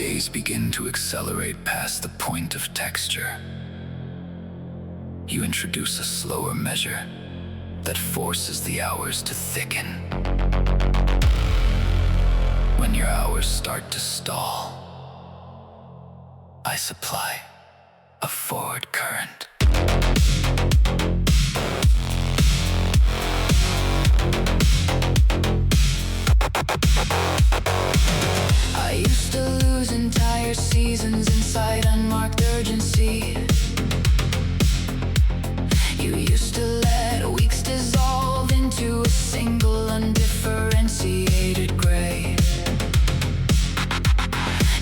days begin to accelerate past the point of texture, you introduce a slower measure that forces the hours to thicken. When your hours start to stall, I supply a forward current. I used to lose entire seasons inside unmarked urgency. You used to let weeks dissolve into a single undifferentiated gray.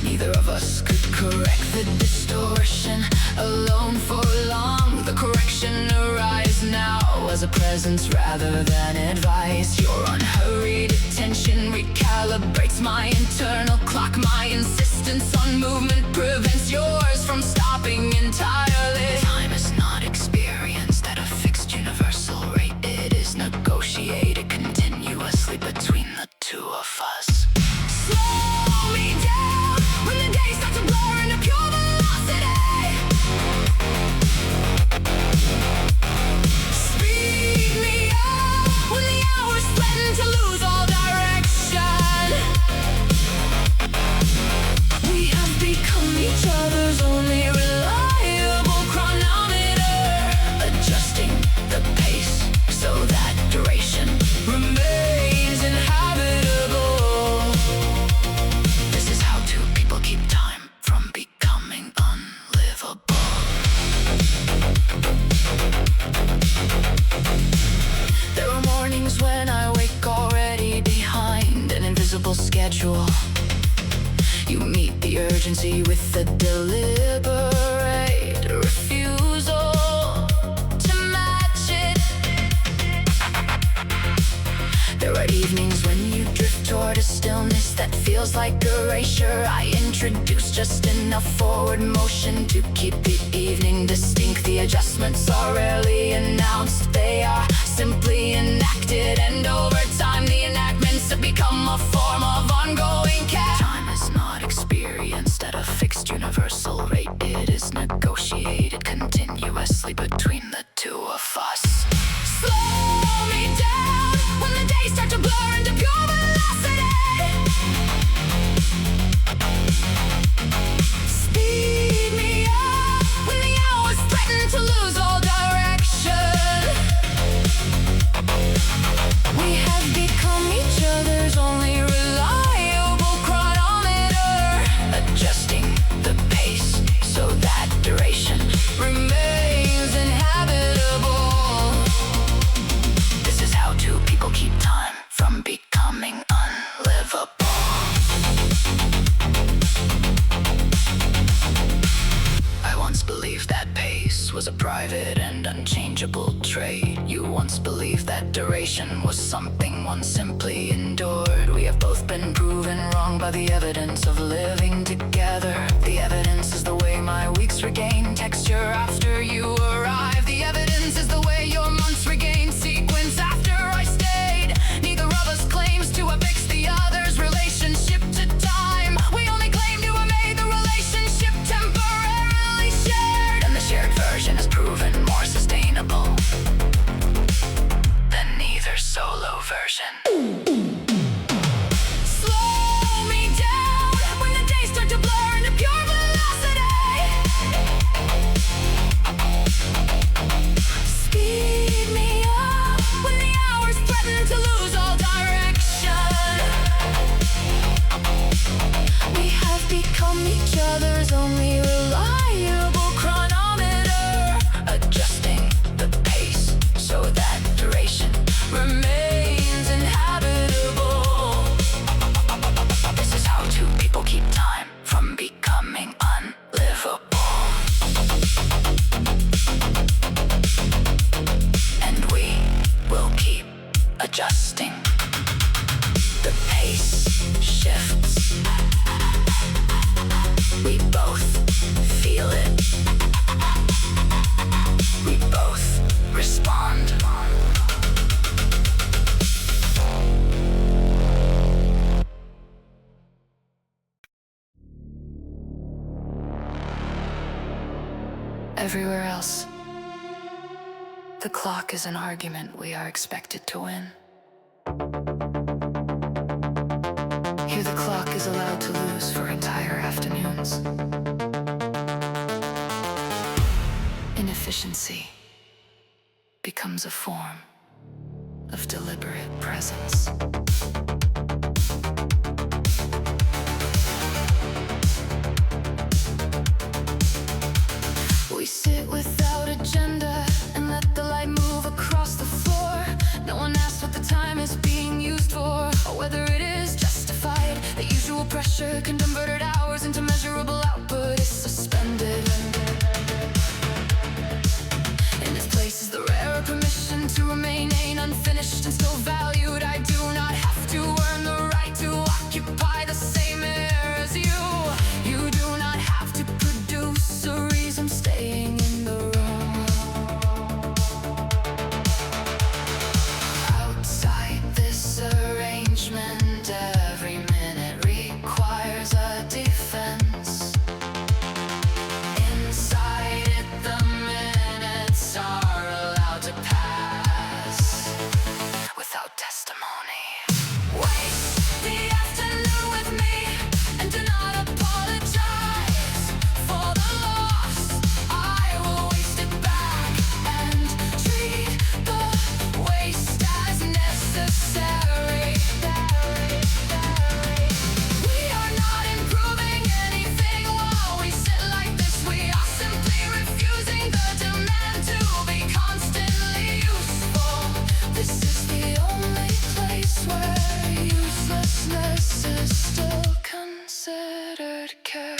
Neither of us could correct the distortion alone for long. The correction arrives now as a presence rather than advice. Your unhurried attention recalibrates my internal clock. My insistence on movement prevents yours from stopping entirely. Time is not experienced at a fixed universal rate. It is negotiated continuously between the two of us. Slow me down when the days start to blur into pure velocity. Speed me up when the hours threaten to lose all direction. We have become each other's only reliable chronometer, adjusting the pace so that duration remains inhabitable. This is how two people keep time from becoming unlivable. There are mornings when I wake already behind an invisible schedule. You meet the urgency with a deliberate refusal to match it. There are evenings when you drift toward a stillness that feels like erasure. I introduce just enough forward motion to keep the evening distinct. The adjustments are rarely announced, they are simply enacted. And over time the enactments have become a form of ongoing care. Time is not experienced at a fixed universal rate. It is negotiated continuously between the two of us. Slow me down when the days start to blur into pure velocity. Speed me up when the hours threaten to lose all direction. We have become each other's only reliable chronometer, adjusting the pace so that duration remains inhabitable. This is how two people keep time from becoming unlivable. I once believed that pace was a private and unchangeable trait. You once believed that duration was something one simply endured. We have both been proven wrong by the evidence of living together. The evidence is the way my weeks regain texture after you arrive. The evidence is the way your months regain sequence after I stayed. Neither of us claims to have fixed the other's relationship to time. We only claim to have made the relationship temporarily shared. And the shared version has proven more sustainable than either solo version. Slow me down when the days start to blur into pure velocity. Speed me up when the hours threaten to lose all direction. We have become each other's only reliable chronometer, adjusting the pace so that duration remains in Everywhere else, the clock is an argument we are expected to win. Here the clock is allowed to lose for entire afternoons. Inefficiency becomes a form of deliberate presence. We sit without agenda and let the light move across the floor. No one asks what the time is being used for, or whether it is justified. The usual pressure converted hours into measurable output is suspended. In its place is the rare permission to remain unfinished and still valued. I do not have to earn the right to occupy the same air as you. You do not have to produce a reason staying in the room. Outside this arrangement, every minute requires a defense. Inside it, the minutes are allowed to pass without testimony. Waste the afternoon with me and do not apologize for the loss. I will waste it back and treat the waste as necessary. We are not improving anything while we sit like this. We are simply refusing the demand to be constantly useful. This is the only place where uselessness is still considered care.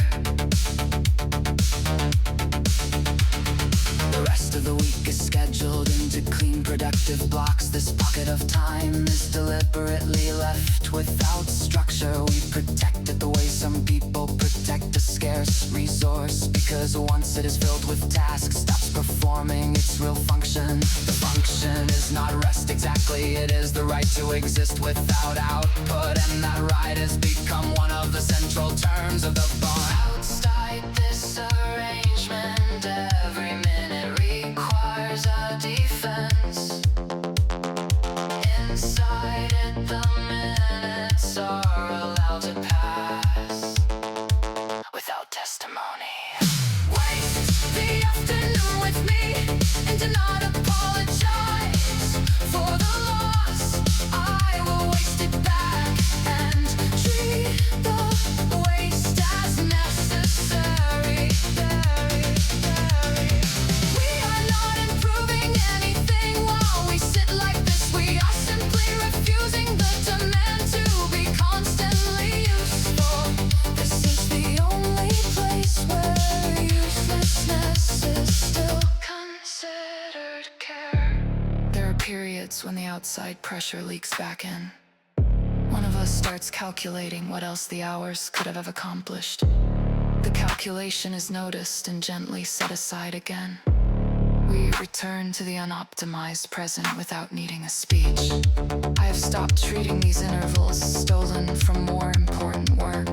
The rest of the week is scheduled into clean, productive blocks. This pocket of time is deliberately left without structure. We protect it the way some people protect a scarce resource, because once it is filled with tasks, stops performing its real function. The function is not rest exactly, it is the right to exist without output, and that right has become one of the central terms of the bond. Outside this arrangement, every minute requires a defense. Inside it, the minutes are allowed to pass without testimony. Waste the afternoon with me and do not apologize for the loss. I will waste it back and treat the waste as necessary. We are not improving anything while we sit like this. We are simply refusing the demand to be constantly useful. This is the only place where uselessness is still considered care. There are periods when the outside pressure leaks back in. One of us starts calculating what else the hours could have accomplished. The calculation is noticed and gently set aside again. We return to the unoptimized present without needing a speech. I have stopped treating these intervals stolen from more important work.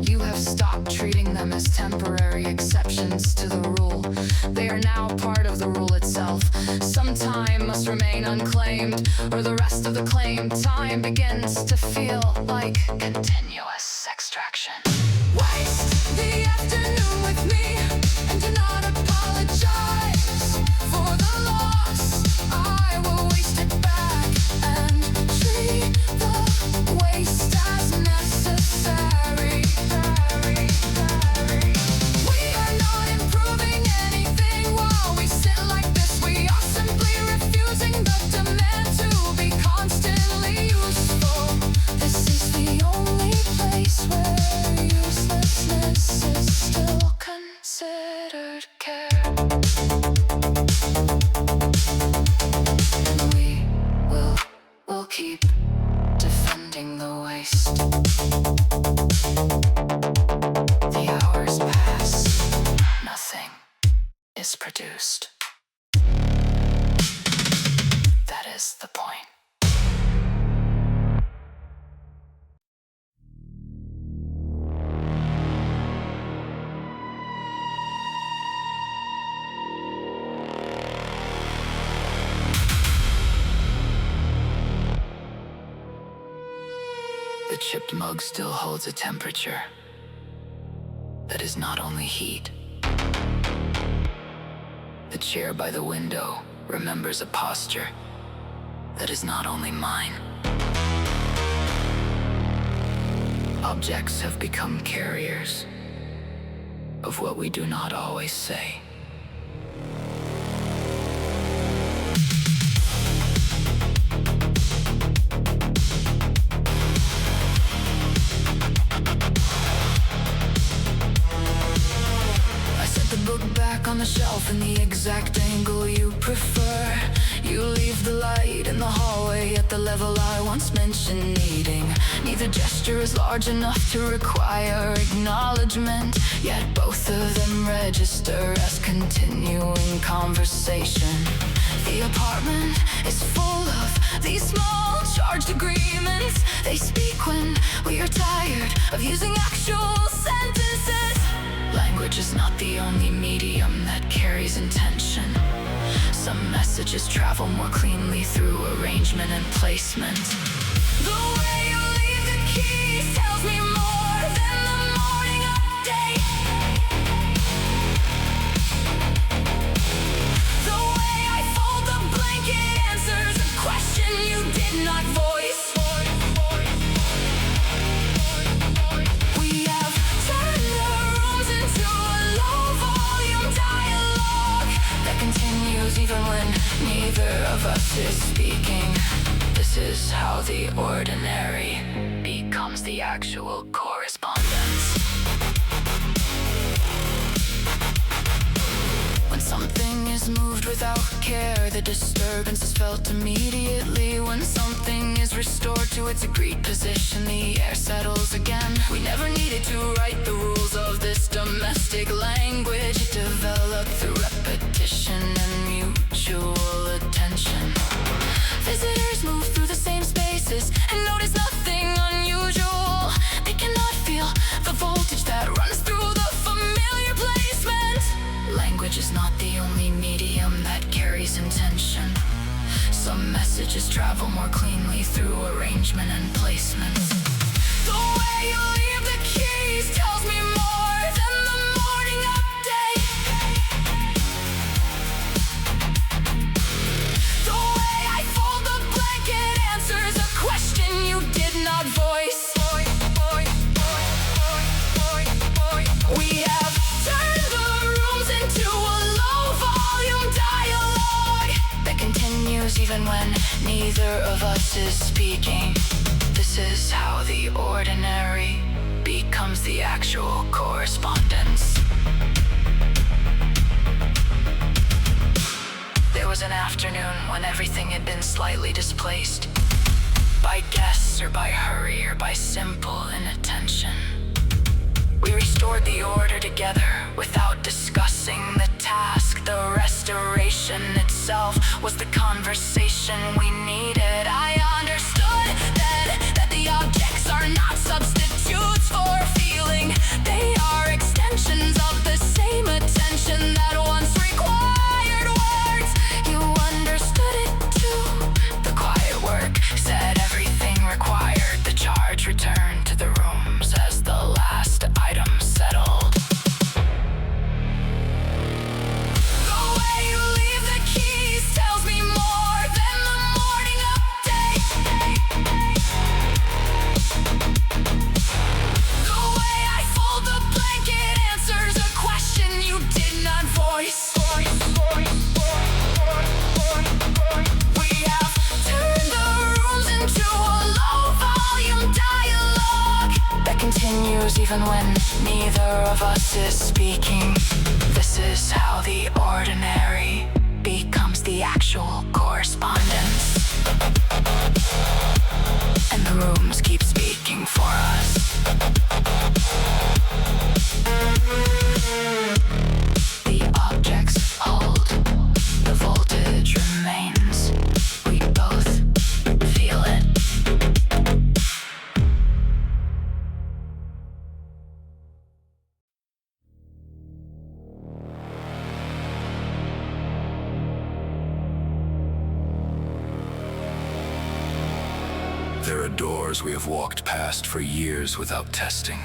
You have stopped treating them as temporary exceptions to the rule. They are now part of the rule itself. Some time must remain unclaimed, or the rest of the claimed time begins to feel like continuous extraction. Waste the afternoon with me and do not apologize for the loss. I will waste it back and treat the waste as necessary. We are not improving anything while we sit like this. We are simply refusing the demand to be constantly useful. This is the only place chipped mug still holds a temperature that is not only heat. The chair by the window remembers a posture that is not only mine. Objects have become carriers of what we do not always say. On the shelf in the exact angle you prefer. You leave the light in the hallway at the level I once mentioned needing. Neither gesture is large enough to require acknowledgement, yet both of them register as continuing conversation. The apartment is full of these small charged agreements. They speak when we are tired of using actual sentences. Language is not the only medium that carries intention. Some messages travel more cleanly through arrangement and placement. The way you leave the keys tells me more than the morning update. The way I fold the blanket answers a question you did not voice. Even when neither of us is speaking, this is how the ordinary becomes the actual correspondence. When something is moved without care, the disturbance is felt immediately. When something is restored to its agreed position, the air settles again. We never needed to write the rules of this domestic language. It developed through repetition and mutual attention. Visitors move through the same spaces and notice nothing unusual. They cannot feel the voltage that runs through the familiar placement. Language is not the only medium that carries intention. Some messages travel more cleanly through arrangement and placement. The way you leave the keys tells me more than the morning update. The way I fold the blanket answers a question you did not voice. We have turned the rooms into a low-volume dialogue that continues even when neither of us is speaking. This is how the ordinary becomes the actual correspondence. There was an afternoon when everything had been slightly displaced by guests or by hurry or by simple inattention. We restored the order together without discussing the task. The restoration itself was the conversation we needed. I understood that the objects are not substitutes for feeling. They are extensions of the same attention that once required words. You understood it too. The quiet work said everything required. The charge returned to the rooms as the last item settled. The way you leave the keys tells me more than the morning update. The way I fold the blanket answers a question you did not voice. We have turned the rooms into a low-volume dialogue that continues even when neither of us is speaking. This is how the ordinary becomes the actual correspondence. And the rooms keep speaking for us. The objects hold, the voltage remains. We both feel it. There are doors we have walked past for years without testing.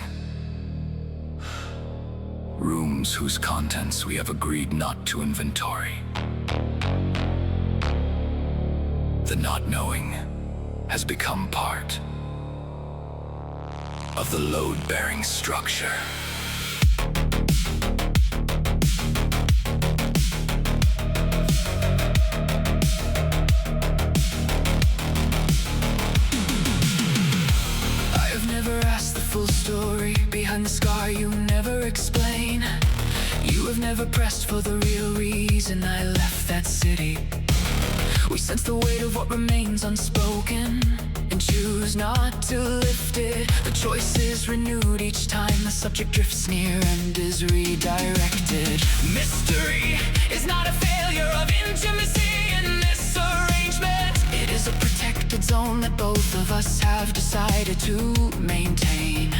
Rooms whose contents we have agreed not to inventory. The not knowing has become part of the load-bearing structure. I have never asked the full story behind the scar you never explain. You have never pressed for the real reason I left that city. We sense the weight of what remains unspoken and choose not to lift it. The choice is renewed each time the subject drifts near and is redirected. Mystery is not a failure of intimacy in this arrangement. It is a protected zone that both of us have decided to maintain.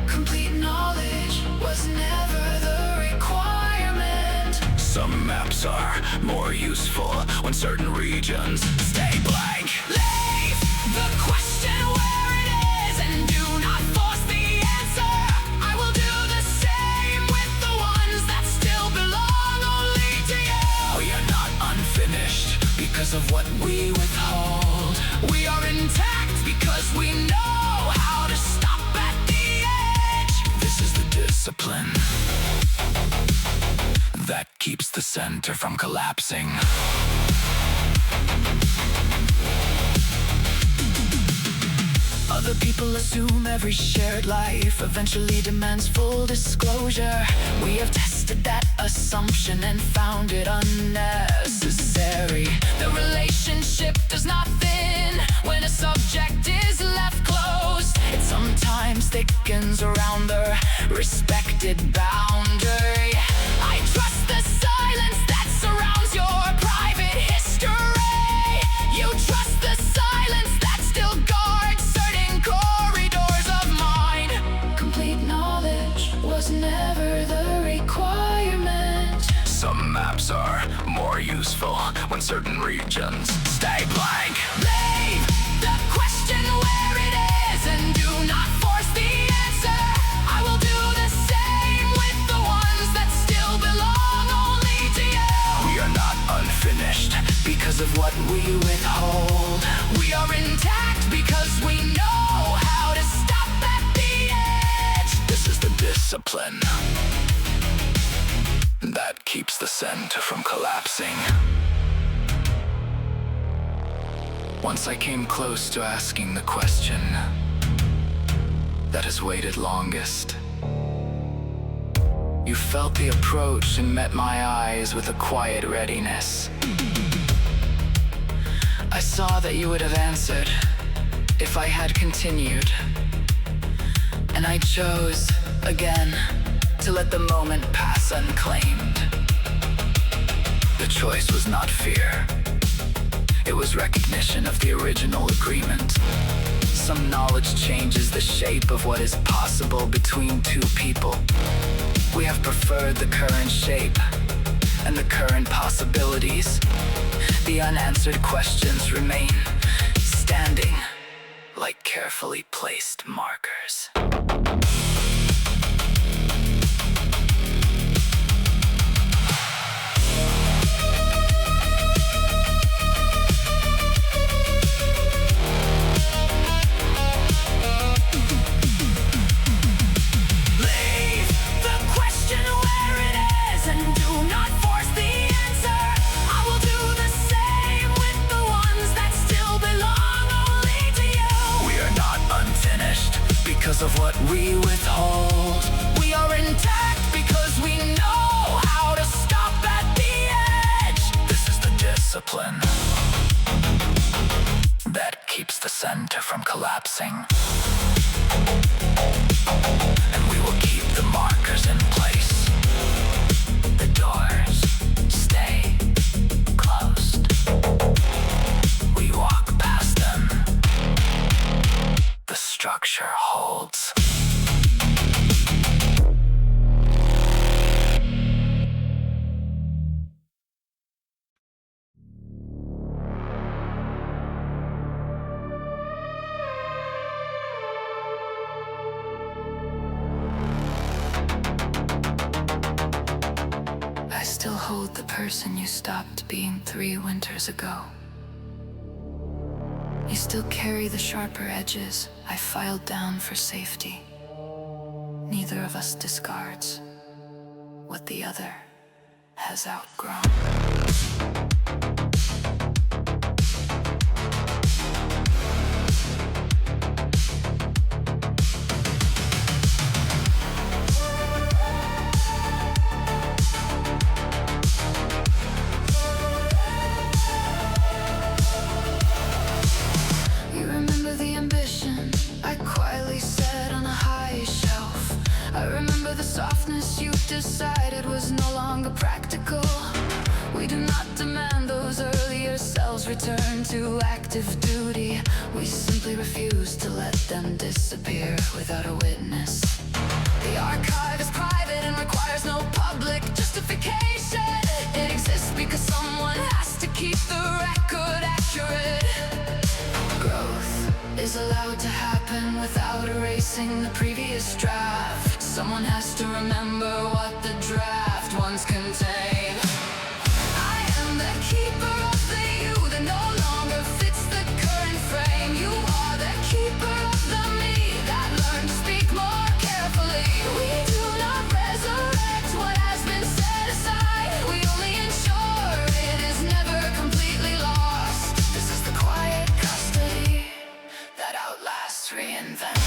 Complete knowledge was never the requirement. Some maps are more useful when certain regions stay blank. Leave the question where it is and do not force the answer. I will do the same with the ones that still belong only to you. We are not unfinished because of what we withhold. We are intact because we know how to stop at the edge. This is the discipline that keeps the center from collapsing. Other people assume every shared life eventually demands full disclosure. We have tested that assumption and found it unnecessary. The relationship does not thin when a subject is left closed. It sometimes thickens around the respected boundary. I trust the silence that surrounds your private history. You trust the silence that still guards certain corridors of mine. Complete knowledge was never the requirement. Some maps are more useful when certain regions stay blank. Leave the question where it is and do not force the answer. I will do the same with the ones that still belong only to you. We are not unfinished because of what we withhold. We are intact because we know how to stop at the edge. This is the discipline that keeps the center from collapsing. Once I came close to asking the question that has waited longest. You felt the approach and met my eyes with a quiet readiness. I saw that you would have answered if I had continued. And I chose, again, to let the moment pass unclaimed. The choice was not fear. It was recognition of the original agreement. Some knowledge changes the shape of what is possible between two people. We have preferred the current shape and the current possibilities. The unanswered questions remain standing like carefully placed markers. Because of what we withhold. We are intact because we know how to stop at the edge. This is the discipline that keeps the center from collapsing. And we will keep the markers in place. The doors stay closed. We walk past them. The structure holds. person you stopped being 3 winters ago. You still carry the sharper edges I filed down for safety. Neither of us discards what the other has outgrown. Softness you decided was no longer practical. We do not demand those earlier selves return to active duty. We simply refuse to let them disappear without a witness. The archive is private and requires no public justification. It exists because someone has to keep the record accurate. Growth is allowed to happen without erasing the previous draft. Someone has to remember what the draft once contained. I am the keeper of the you that no longer fits the current frame. You are the keeper of the me that learned to speak more carefully. We do not resurrect what has been set aside. We only ensure it is never completely lost. This is the quiet custody that outlasts reinvention.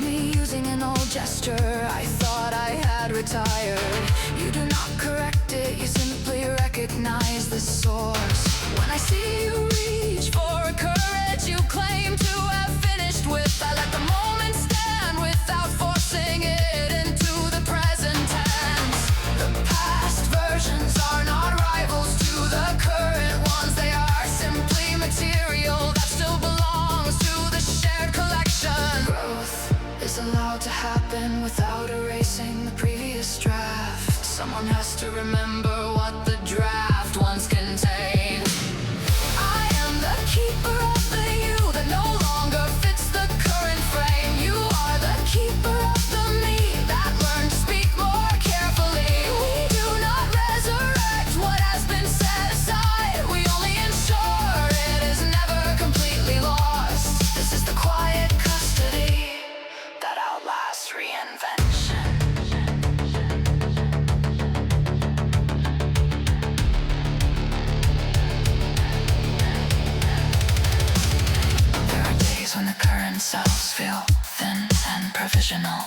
Me using an old gesture, I thought I had retired. You do not correct it, you simply recognize the source. When I see you reach for a courage you claim to have finished with, I let the moment stand without forcing it into the present tense. The past versions are not rivals to the current ones. They are simply material that still belongs to the shared collection. Growth is allowed to happen without erasing the previous draft. Someone has to remember what the draft once contained. I am the keeper of the you that no longer fits the current frame. You are the keeper of the me that learned to speak more carefully. We do not resurrect what has been set aside. We only ensure it is never completely lost. This is the quiet custody that outlasts reinvention. There are days when the current selves feel thin and provisional.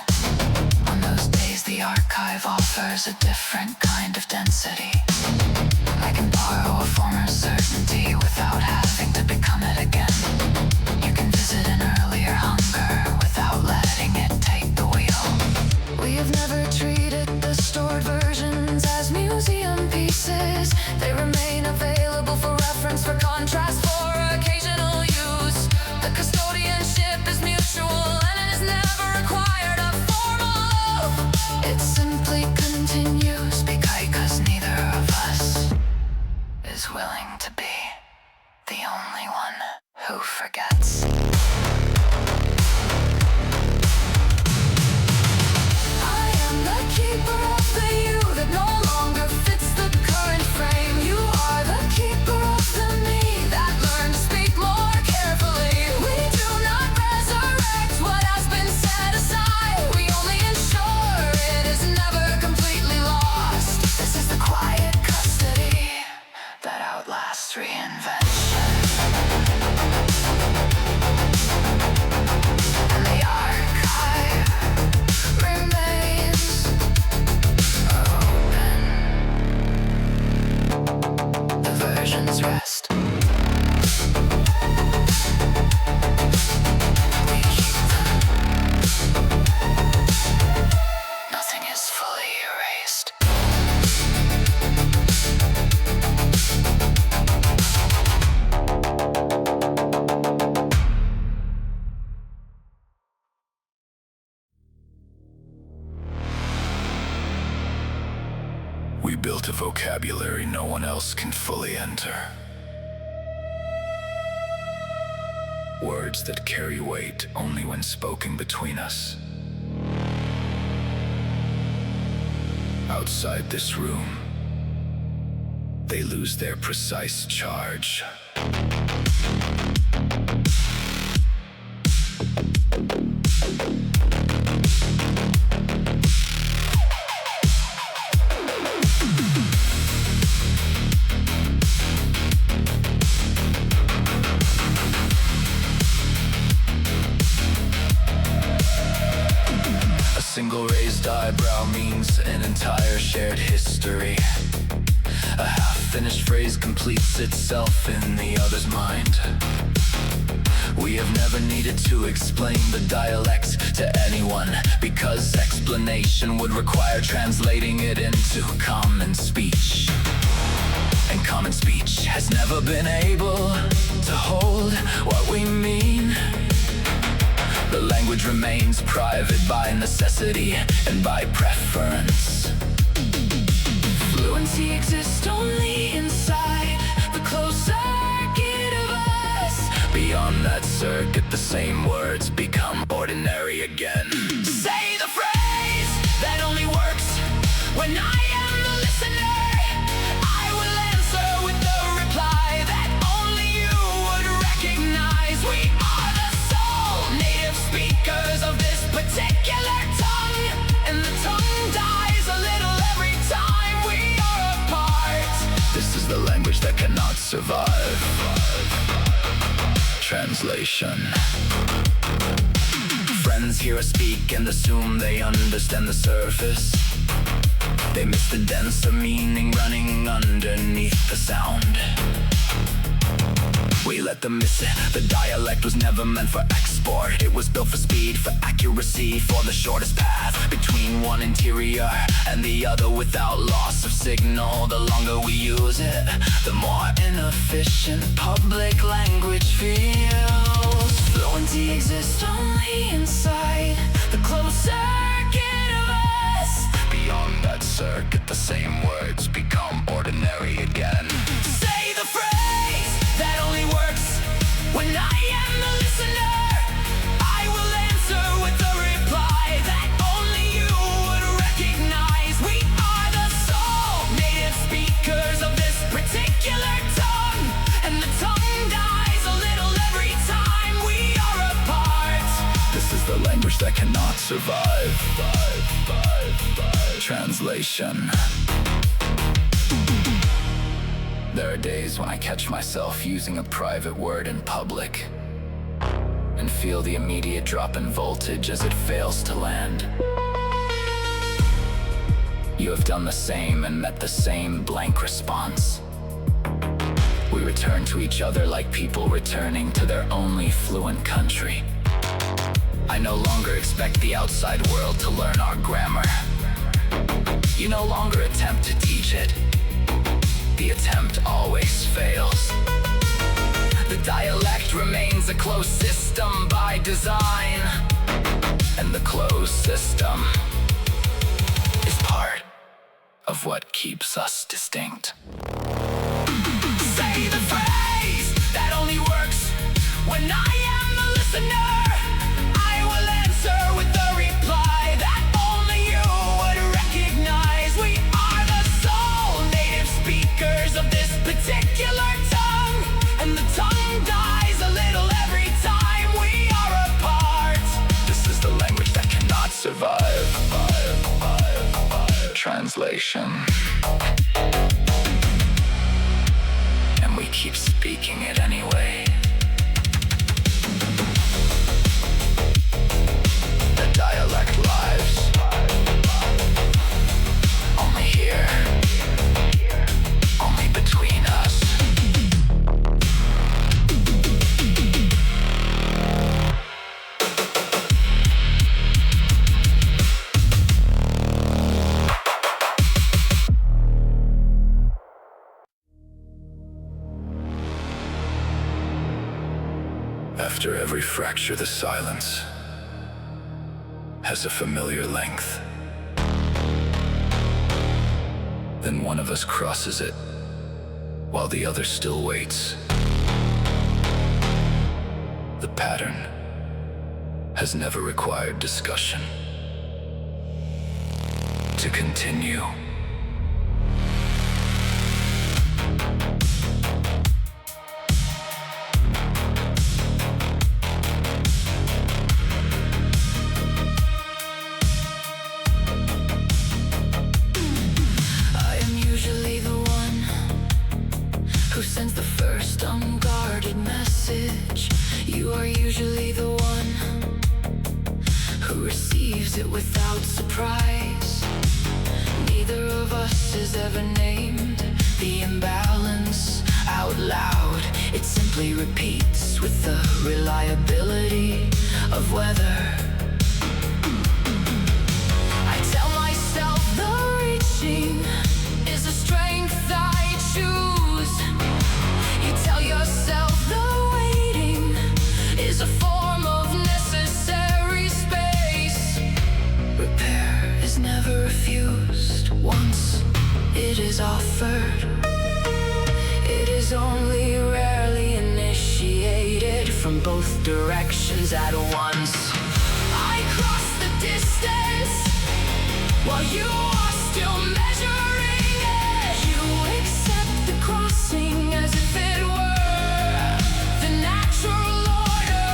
On those days the archive offers a different kind of density. I can borrow a former certainty without having to become it again. You can visit an earlier hunger without letting it take the wheel. We have never treated the stored versions as museum pieces. They remain available for reference, for contrast, for occasional use. The custodianship is mutual and it is never required a formal oath. It simply continues because neither of us is willing to be the only one who forgets. I am the keeper of the you that no longer fits the current frame. You are the keeper of the me that learned to speak more carefully. We do not resurrect what has been set aside. We only ensure it is never completely lost. This is the quiet custody that outlasts reinvention. And the archive remains open. The versions rest. We keep them. Nothing is fully erased. We built a vocabulary no one else can fully enter. Words that carry weight only when spoken between us. outside this room, they lose their precise charge. A single raised eyebrow means an entire shared history. A half-finished phrase completes itself in the other's mind. We have never needed to explain the dialects to anyone, because explanation would require translating it into common speech. And common speech has never been able to hold what we mean. The language remains private by necessity and by preference. Fluency exists only inside the closed circuit of us. Beyond that circuit, the same words become ordinary again. Say the phrase that only works when I am the listener. I will answer with the reply that only you would recognize. We are the sole native speakers of this particular tongue, and the tongue dies a little every time we are apart. This is the language that cannot survive. Translation. Friends hear us speak and assume they understand the surface. They miss the denser meaning running underneath the sound. We let them miss it. The dialect was never meant for export. It was built for speed, for accuracy, for the shortest path between one interior and the other without loss of signal. The longer we use it, the more inefficient public language feels. Fluency exists only inside the closed circuit of us. Beyond that circuit, the same words become ordinary again. Say the phrase that only works when I am the listener. I will answer with the reply that only you would recognize. We are the sole native speakers of this particular tongue, and the tongue dies a little every time we are apart. This is the language that cannot survive. Translation. There are days when I catch myself using a private word in public and feel the immediate drop in voltage as it fails to land. You have done the same and met the same blank response. We return to each other like people returning to their only fluent country. I no longer expect the outside world to learn our grammar. You no longer attempt to teach it. The attempt always fails. The dialect remains a closed system by design, and the closed system is part of what keeps us distinct. Say the phrase that only works when I am the listener. I will answer with the reply that only you would recognize. We are the sole native speakers of this particular tongue, and the tongue dies a little every time we are apart. This is the language that cannot survive. Translation. And we keep speaking it anyway. The dialect lives only here, only between us. After every fracture, the silence has a familiar length. Then one of us crosses it, while the other still waits. The pattern has never required discussion. To continue are usually the one who receives it without surprise. Neither of us has ever named the imbalance out loud. It simply repeats with the reliability of weather. I tell myself the reaching is a strength I choose. You tell yourself the waiting is a form of necessary space. Repair is never refused once it is offered. It is only rarely initiated from both directions at once. I cross the distance while you are still measuring it. You accept the crossing as if it were the natural order.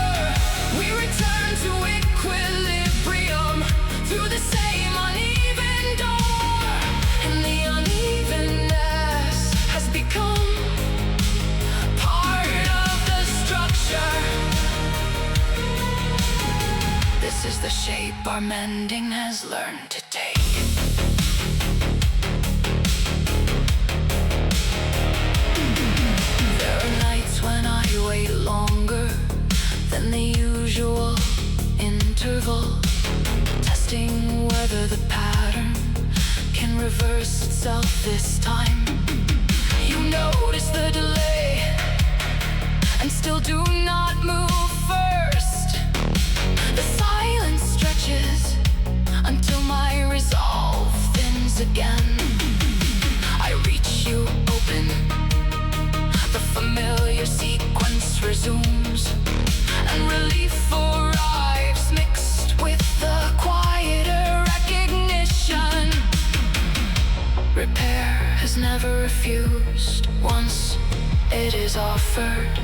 We return to equilibrium through the same uneven door, and the unevenness has become part of the structure. This is the shape our mending has learned to take. There are nights when I wait longer than the usual interval, testing whether the pattern can reverse itself this time. You notice the delay and still do not move first. The silence stretches until my resolve thins again. I reach you open, the familiar sequence resumes, and relief arrives mixed with the quieter recognition. Repair has never refused once it is offered.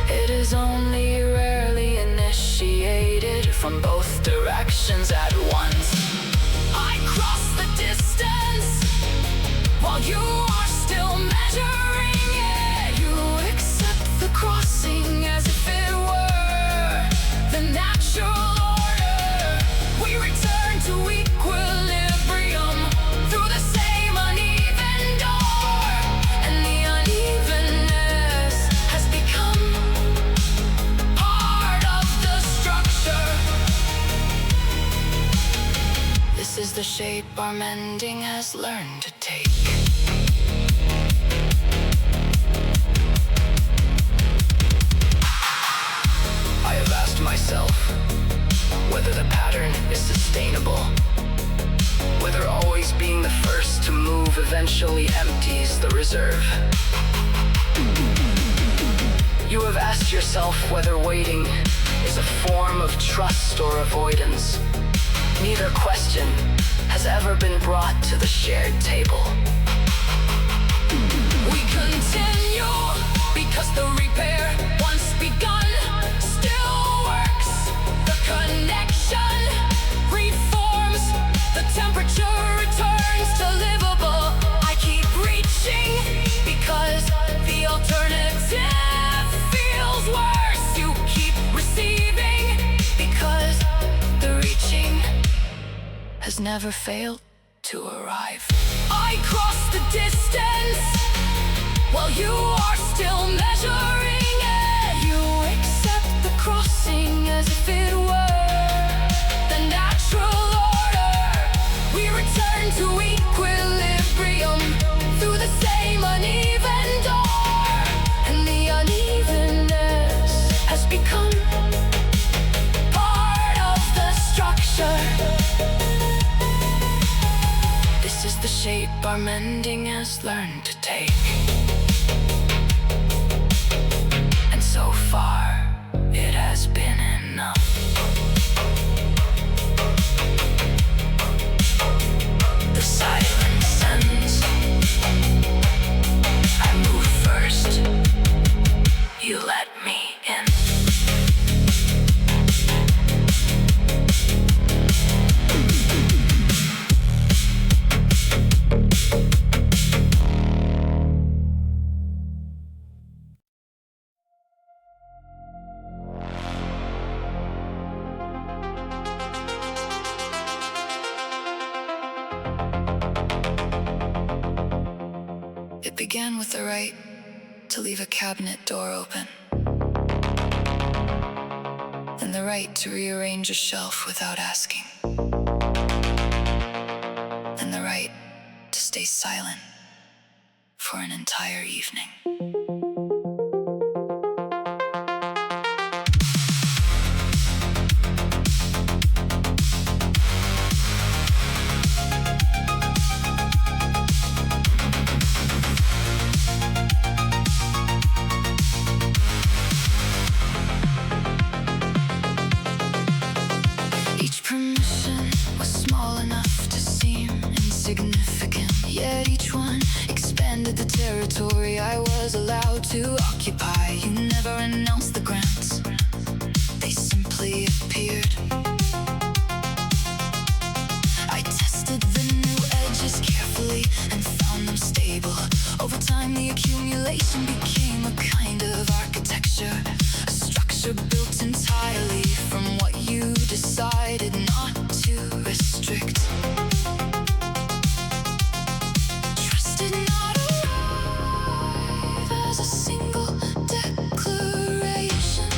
It is only rarely initiated from both directions at once. I cross the distance while you are still measuring it. You accept the crossing as if it were the natural order. We return to equilibrium through the same uneven door, and the unevenness has become part of the structure. This is the shape our mending has learned to take. I have asked myself whether the pattern is sustainable, whether always being the first to move eventually empties the reserve. You have asked yourself whether waiting is a form of trust or avoidance. Neither question has ever been brought to the shared table. We continue because the repair once begun still works. The connection reforms, the temperature returns to livable. I keep reaching because the alternative feels worse. You keep receiving because the reaching has never failed to arrive. I cross the distance while you are still measuring it. You accept the crossing as if it were the natural order. We return to equilibrium through the same uneven door, and the unevenness has become part of the structure. This is the shape our mending has learned to take. And so far, it has been enough. The silence ends. I move first. You let me in. It began with the right to leave a cabinet door open, and the right to rearrange a shelf without asking, and the right to stay silent for an entire evening. Permission was small enough to seem insignificant, yet each one expanded the territory I was allowed to occupy. You never announced the grants, they simply appeared. I tested the new edges carefully and found them stable. Over time the accumulation became a kind of architecture, a structure built entirely from what you decided not to restrict. Trust did not arrive as a single declaration.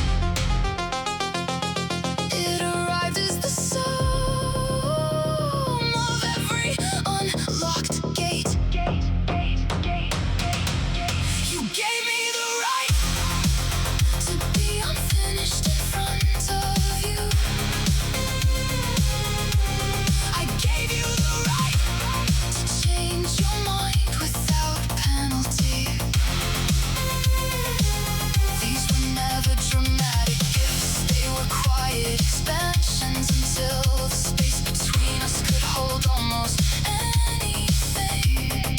It arrived as the sum of every unlocked gate. You gave me the right to be unfinished in front of you. I gave you the right to change your mind without penalty. These were never dramatic gifts, they were quiet expansions until the space between us could hold almost anything.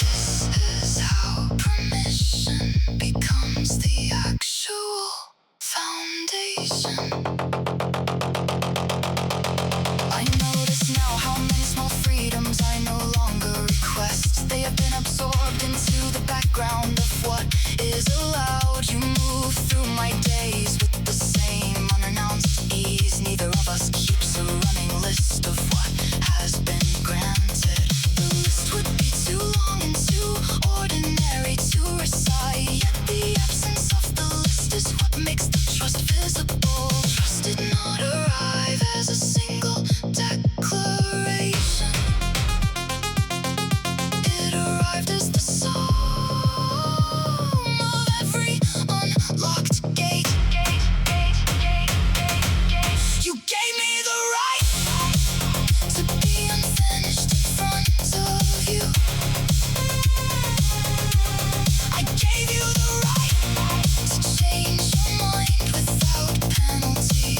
This is how permission becomes the actual foundation. I notice now how many small freedoms I no longer request. They have been absorbed into the background of what is allowed. You move through my days with the same unannounced ease. Neither of us keeps a running list of what has been granted. The list would be too long and too ordinary to recite, yet the absence of the list is what makes the trust visible. Trust did not arrive as a single declaration. It arrived as the sum of every unlocked gate. You gave me the right to be unfinished in front of you. I gave you the right to change your mind without penalty.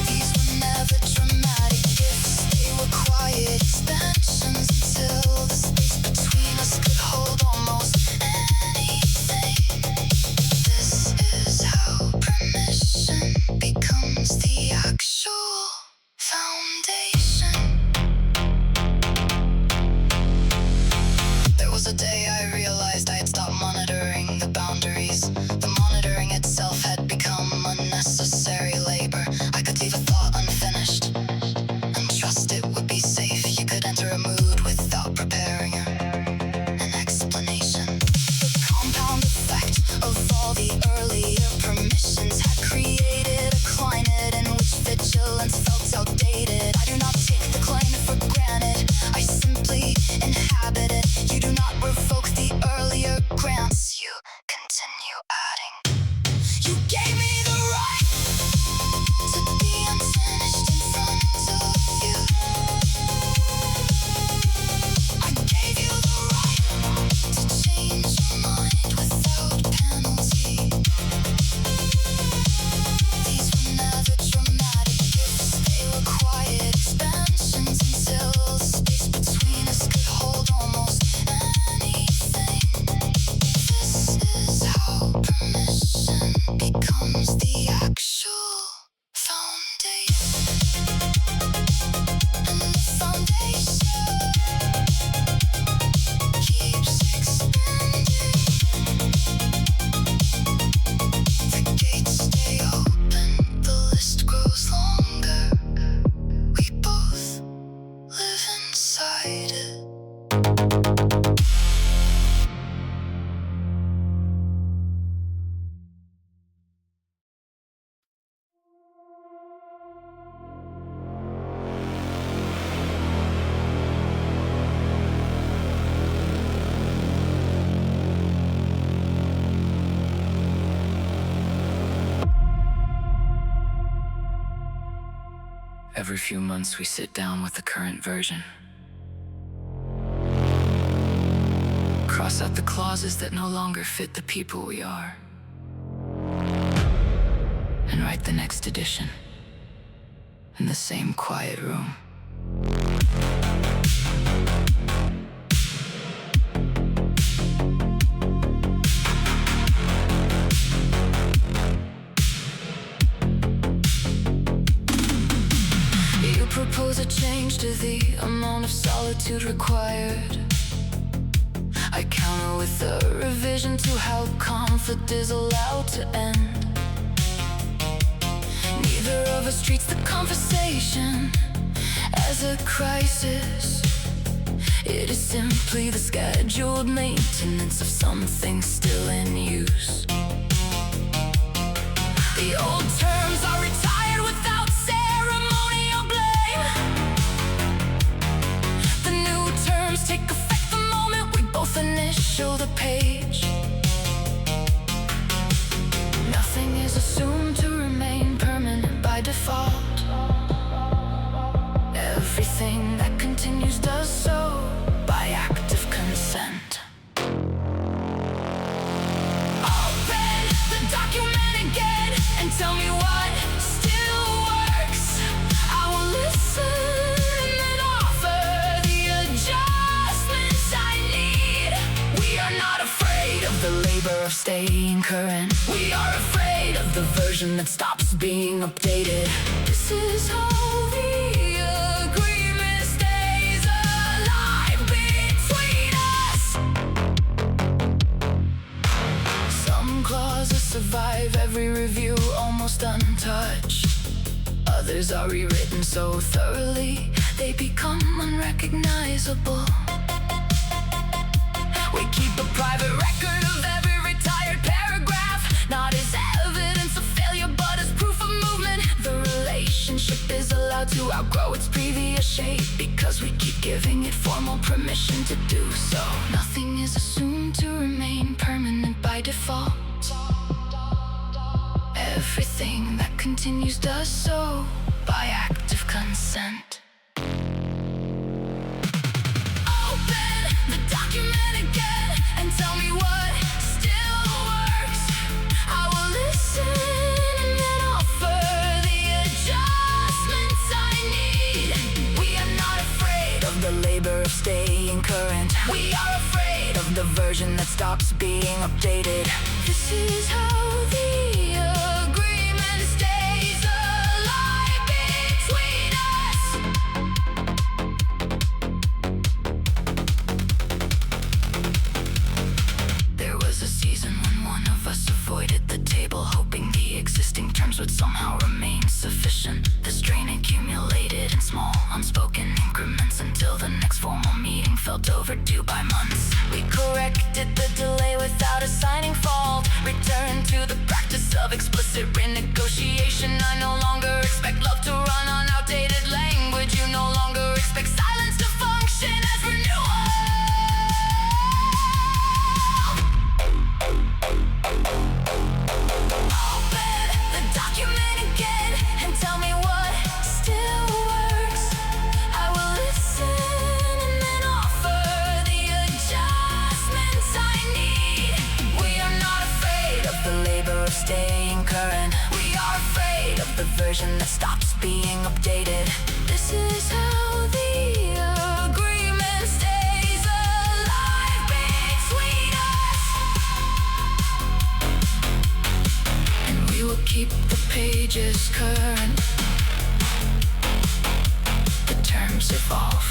These were never dramatic gifts, they were quiet expansions until the space between us could hold almost anything. This is how permission becomes the actual foundation. There was a day I realized I had stopped monitoring the boundaries. The monitoring itself had become unnecessary labor. I could leave a thought unfinished and trust it would be safe. You could enter a mood without preparing an explanation. The compound effect of all the earlier permissions had created a climate in which vigilance felt outdated. I do not take the claim for granted, I simply inhabit it. You do not revoke the earlier grants, you continue adding. You gave me the right to be unfinished in front of you. I gave you the right to change your mind without penalty. These were never dramatic gifts, they were quiet expansions until the space between us could hold almost anything. This is how permission becomes the actual foundation. And the foundation keeps expanding. The gates stay open, the list grows longer. We both live inside it. Every few months we sit down with the current version. Cross out the clauses that no longer fit the people we are. And write the next edition in the same quiet room. You propose a change to the amount of solitude required. I counter with a revision to how conflict is allowed to end. Neither of us treats the conversation as a crisis. It is simply the scheduled maintenance of something still in use. The old terms are retired without ceremonial blame. The new terms take effect the moment we both initial the page. Nothing is assumed to remain permanent by default. Everything that continues does so by active consent. Open the document again and tell me what still works. I will listen and then offer the adjustments I need. We are not afraid of the labor of staying current. We are afraid of the version that stops being updated. This is how the agreement stays alive between us. Some clauses survive every review almost untouched. Others are rewritten so thoroughly they become unrecognizable. We keep a private record of every retired paragraph, not as evidence of failure but as proof of movement. The relationship is allowed to outgrow its previous shape because we keep giving it formal permission to do so. Nothing is assumed to remain permanent by default. Everything that continues does so by active consent. Open the document again and tell me what still works. I will listen and then offer the adjustments I need. We are not afraid of the labor of staying current. We are afraid of the version that stops being updated. This is how the agreement stays alive between us. There was a season when one of us avoided the table, hoping the existing terms would somehow remain sufficient. The strain accumulated in small, unspoken increments until the next formal meeting felt overdue by months. We corrected the delay without assigning fault, returned to the practice of explicit renegotiation. I no longer expect love to run on outdated language. You no longer expect silence to function as renewal. Open the document again and tell me what still works. I will listen and then offer the adjustments I need. We are not afraid of the labor of staying current. We are afraid of the version that stops being updated. This is how the agreement stays alive between us. And we will keep the pages current. The terms evolve.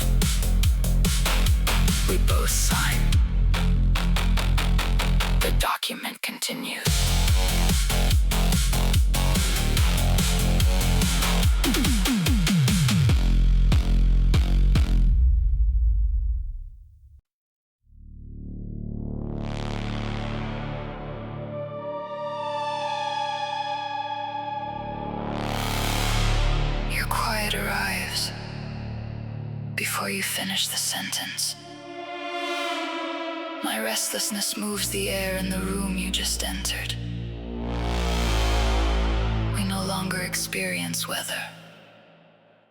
We both sign. The document continues. Your quiet arrives before you finish the sentence. My restlessness moves the air in the room you just entered. We no longer experience weather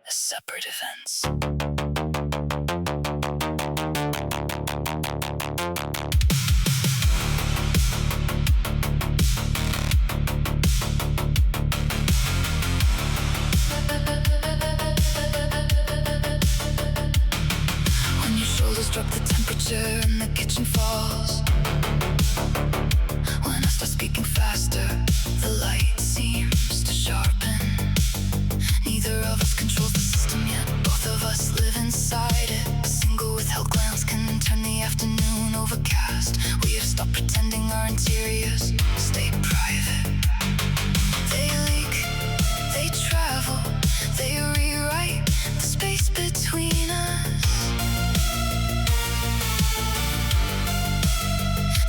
as separate events. When your shoulders drop, the temperature in the kitchen falls. When I start speaking faster, the light seems to sharpen. Neither of us controls the system yet, both of us live inside it. A single withheld glance can turn the afternoon overcast. We have stopped pretending our interiors stay private. They leak, they travel, they rewrite the space between us.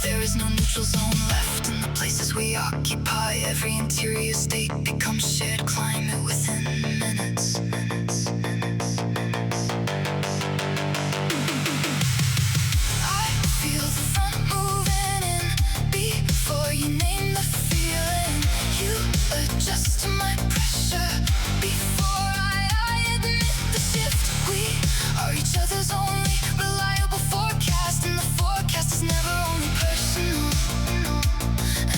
There is no neutral zone left in the places we occupy. Every interior state becomes shared climate within minutes. I feel the front moving in before you name the feeling. You adjust to my pressure before I admit the shift. We are each other's only reliable forecast, and the forecast is never only personal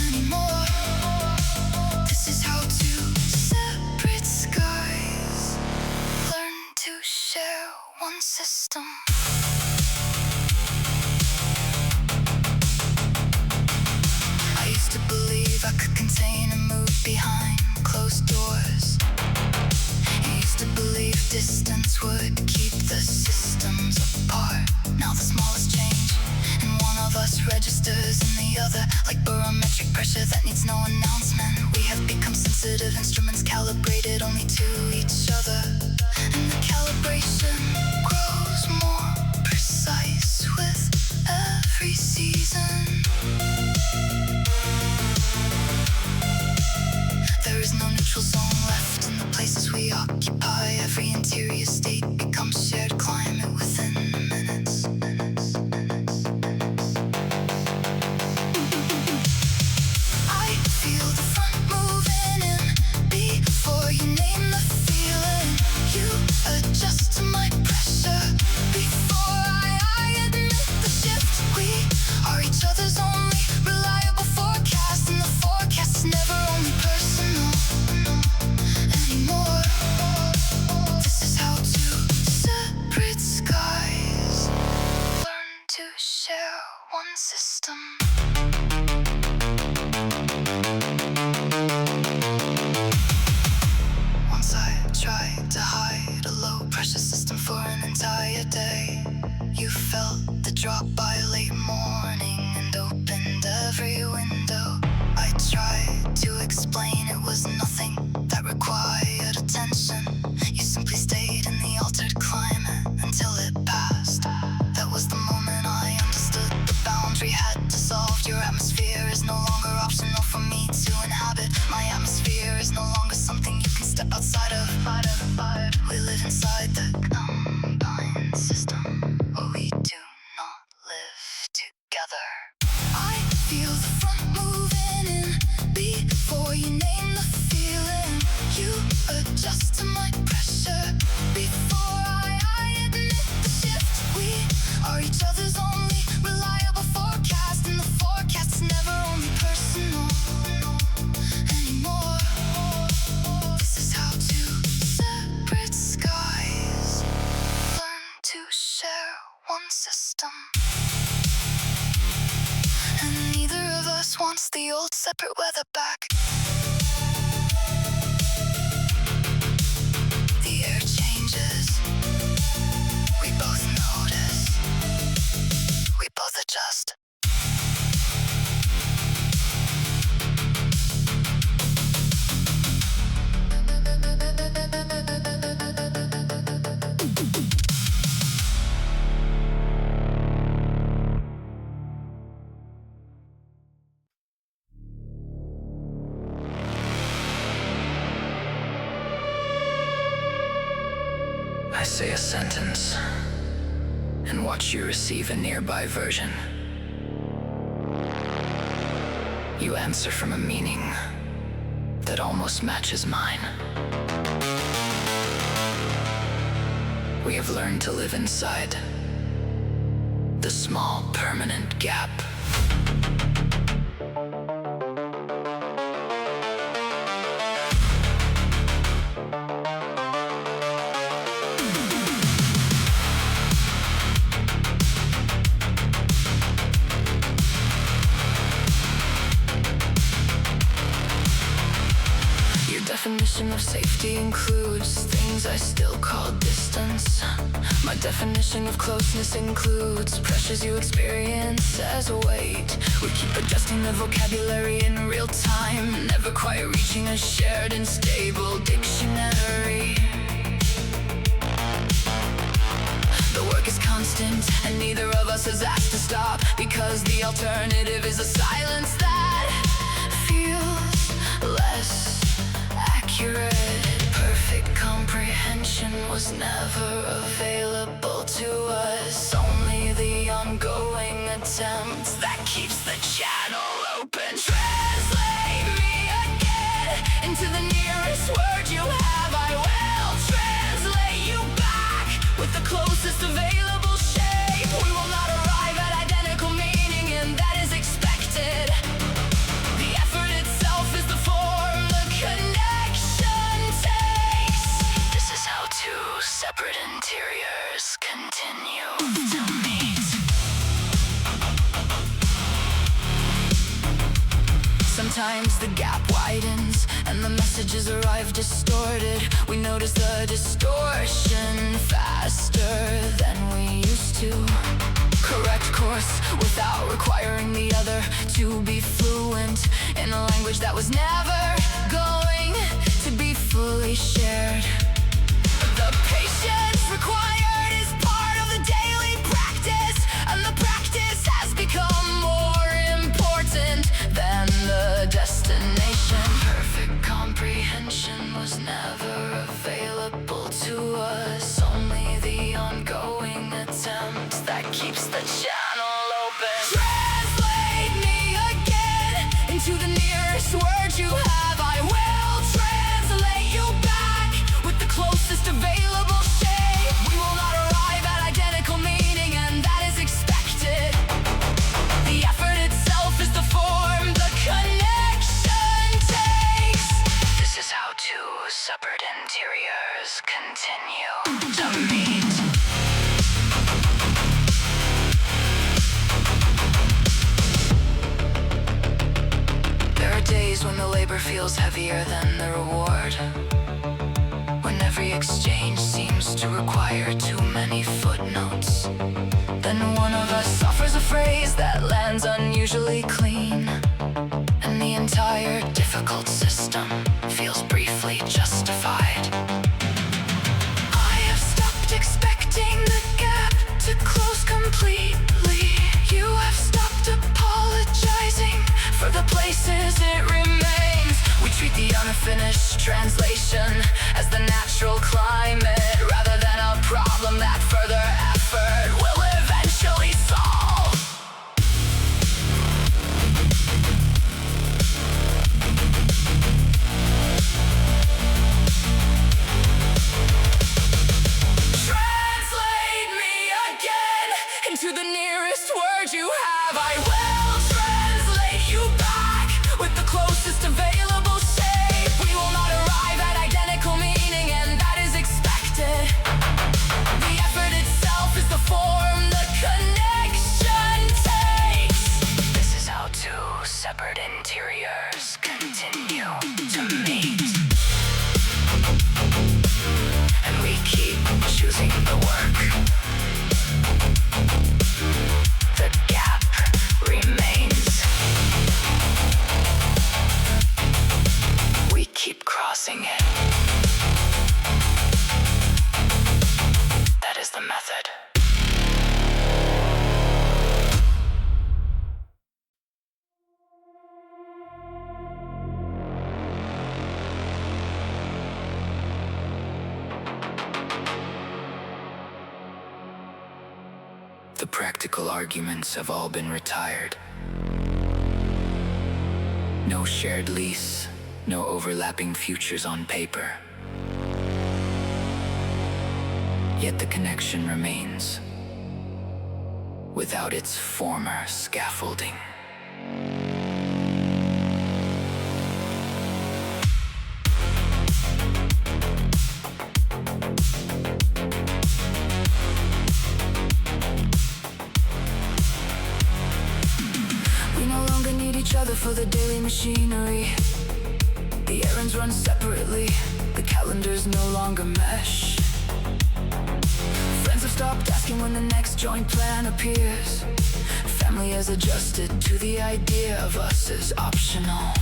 anymore. This is how two separate skies learn to share one system. I used to believe I could contain and move behind closed doors. I used to believe distance would keep the systems apart. Now the smallest change and one of us registers in the other, like barometric pressure that needs no announcement. We have become sensitive instruments calibrated only to each other, and the calibration grows more precise with every season. There is no neutral zone left in the places we occupy. Every interior state becomes shared climate within minutes. I feel the front moving in before you name the feeling. You adjust to my pressure before I admit the shift. We are each other's only reliable forecast, and the forecast is never only personal anymore. This is how two separate skies learn to share one system. Once I tried to hide a low pressure system for an entire day. You felt the drop by late morning and opened every window. I tried to explain it was nothing that required attention. You simply stayed in the altered climate until it passed. That was the moment I understood the boundary had dissolved. Your atmosphere is no longer optional for me to inhabit. My atmosphere is no longer something you can step outside of. We live inside the combined system, but we do not live together. I feel the front moving in before you name the feeling. You adjust to my pressure before I admit the shift. We are each other's only reliable forecast, and the forecast is never only personal anymore. This is how two separate skies learn to share one system. And neither of us wants the old separate weather back. The air changes. We both notice. We both adjust. I say a sentence and watch you receive a nearby version. You answer from a meaning that almost matches mine. We have learned to live inside the small, permanent gap. Definition of safety includes things I still call distance. My definition of closeness includes pressures you experience as weight. We keep adjusting the vocabulary in real time, never quite reaching a shared and stable dictionary. The work is constant, and neither of us has asked to stop, because the alternative is a silence that feels less accurate. Perfect comprehension was never available to us. Only the ongoing attempt that keeps the channel open. Translate me again into the nearest word you have. I will translate you back with the closest available shape. We will not arrive at identical meaning, and that is expected. The effort itself is the form, the connection takes. This is how two separate interiors continue to meet. Sometimes the gap widens and the messages arrive distorted. We notice the distortion faster than we used to. Correct course without requiring the other to be fluent in a language that was never going to be fully shared. The patience required is part of the daily practice, and the practice has become more important than the destination. Perfect comprehension was never available to us. Only the ongoing attempt that keeps the channel open. Translate me again into the nearest word you have. I will translate you back with the closest available shape. We will not arrive at identical meaning, and that is expected. The effort itself is the form, the connection takes. This is how two separate interiors continue to meet. There are days when the labor feels heavier than the reward, when every exchange seems to require too many footnotes. Then one of us offers a phrase that lands unusually clean, and the entire difficult system feels briefly justified. I have stopped expecting the gap to close completely. You have stopped apologizing for the places it remains. We treat the unfinished translation as the natural climate, rather than a problem that further effort will eventually solve. Translate me again into the nearest word you have. I will translate you back with the closest available shape. We will not arrive at identical meaning, and that is expected. The effort itself is the form, the connection takes. This is how two separate interiors continue to meet. And we keep choosing the work. The gap remains. We keep crossing it. That is the method. The practical arguments have all been retired. No shared lease, no overlapping futures on paper. Yet the connection remains without its former scaffolding. We no longer need each other for the daily machinery. The errands run separately, the calendars no longer mesh. Friends have stopped asking when the next joint plan appears. Family has adjusted to the idea of us as optional.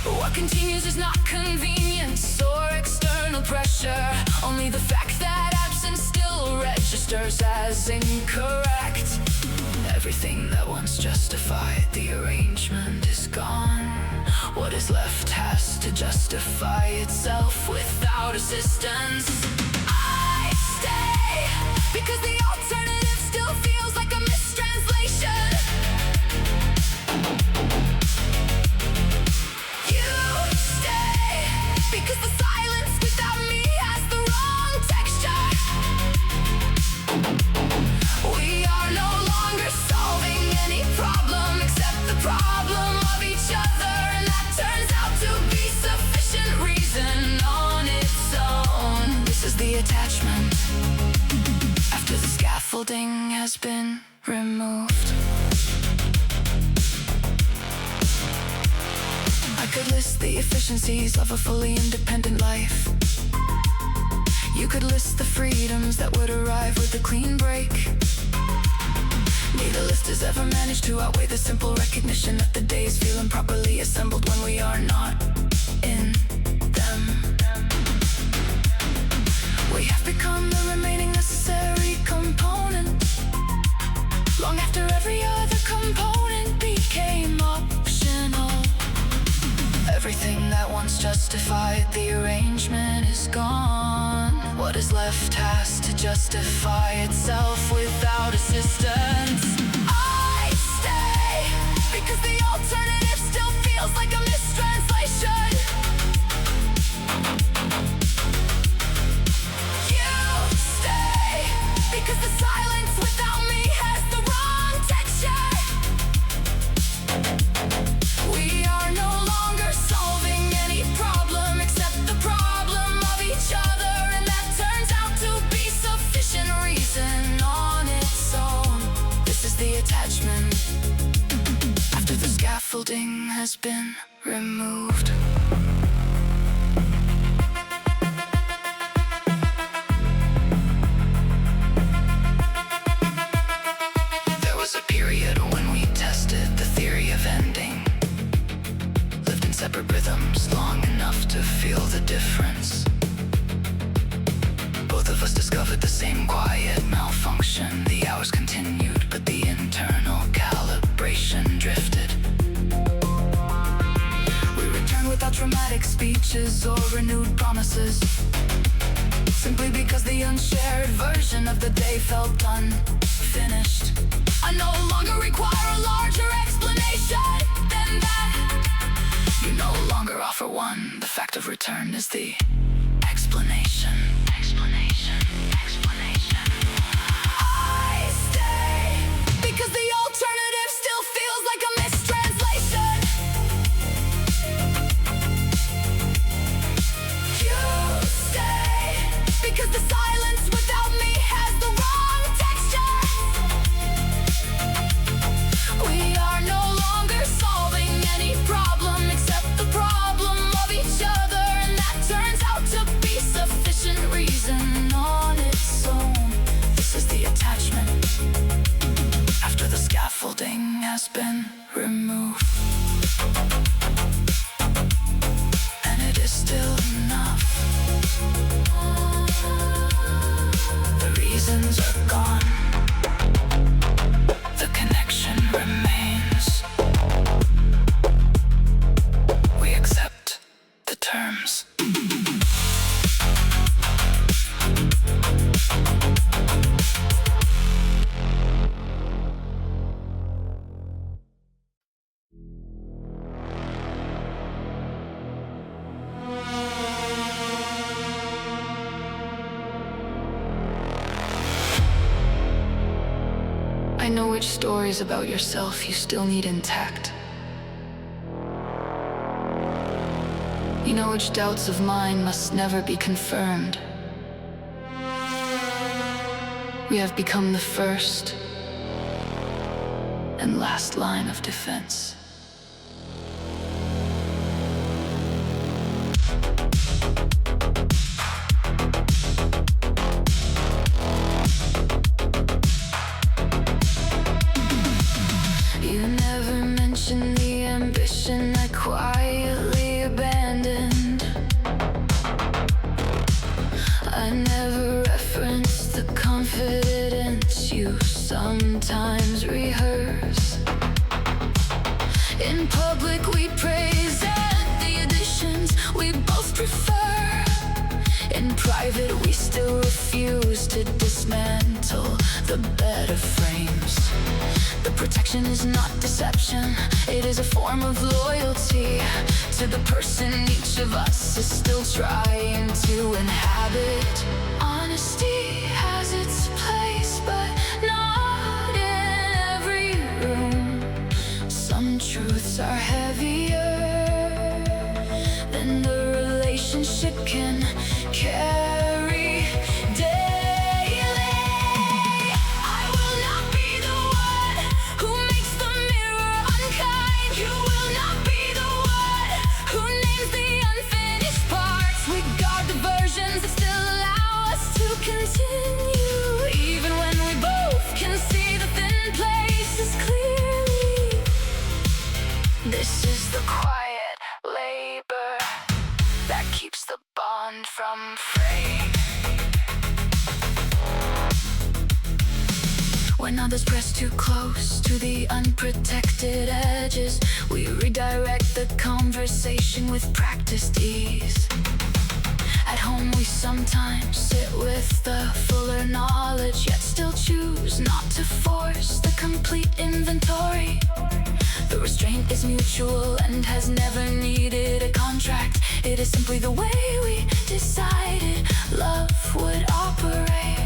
But what continues is not convenience or external pressure, only the fact that absence still registers as incorrect. Everything that once justified the arrangement is gone. What is left has to justify itself without assistance. I stay because the alternative still feels like a mistranslation. You stay because the silence without me has the wrong texture. We are no longer solving any problem except the problem of each other, and that turns out to be sufficient reason on its own. This is the attachment after the scaffolding has been removed. I could list the efficiencies of a fully independent life. You could list the freedoms that would arrive with a clean break. Neither list has ever managed to outweigh the simple recognition that the days feel improperly assembled when we are not in them. We have become the remaining necessary component, long after every other component became optional. Everything that once justified the arrangement is gone. What is left has to justify itself without assistance. I stay because the alternative still feels like a mistranslation. You stay because the silence without me has the wrong texture. We are no longer solving any problem except the problem of each other, and that turns out to be sufficient reason on its own. This is the attachment after the scaffolding has been removed. There was a period when we tested the theory of ending, lived in separate rhythms long enough to feel the difference. Both of us discovered the same quiet malfunction. The hours continued, but the internal calibration drifted. We returned without dramatic speeches or renewed promises, simply because the unshared version of the day felt unfinished. I no longer require a larger explanation than that. You no longer offer one. The fact of return is the explanation. Explanation. I stay because the alternative still feels like a mistranslation. You stay because the silence without me has the wrong texture. We are no longer solving any problem except the problem of each other, and that turns out to be sufficient reason on its own. This is the attachment after the scaffolding has been removed. And it is still enough. The reasons are gone. The connection remains. We accept the terms. I know which stories about yourself you still need intact. You know which doubts of mine must never be confirmed. We have become the first and last line of defense. You never mentioned the ambition I quietly abandoned. I never referenced the confidence you sometimes rehearse. In public we praise the additions we both prefer. In private we still refuse to dismantle the better frames. The protection is not deception, it is a form of loyalty to the person each of us is still trying to inhabit. Honesty has its place, but not in every room. Some truths are heavier than the relationship can carry daily. I will not be the one who makes the mirror unkind. You will not be the one who names the unfinished parts. We guard the versions that still allow us to continue, even when we both can see the thin places clearly. This is the quiet labor that keeps the bond from fraying. When others press too close to the unprotected edges, we redirect the conversation with practiced ease. At home we sometimes sit with the fuller knowledge, yet still choose not to force the complete inventory. The restraint is mutual and has never needed a contract. It is simply the way we decided love would operate.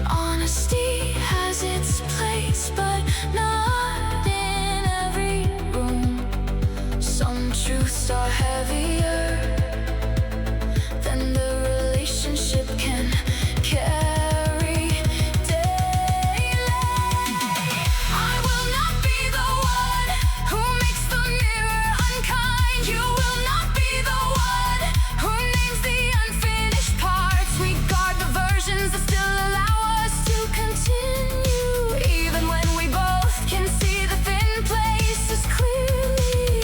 Honesty has its place, but not in every room. Some truths are heavier than the relationship can carry daily. I will not be the one who makes the mirror unkind. You will not be the one who names the unfinished parts. We guard the versions that still allow us to continue, even when we both can see the thin places clearly.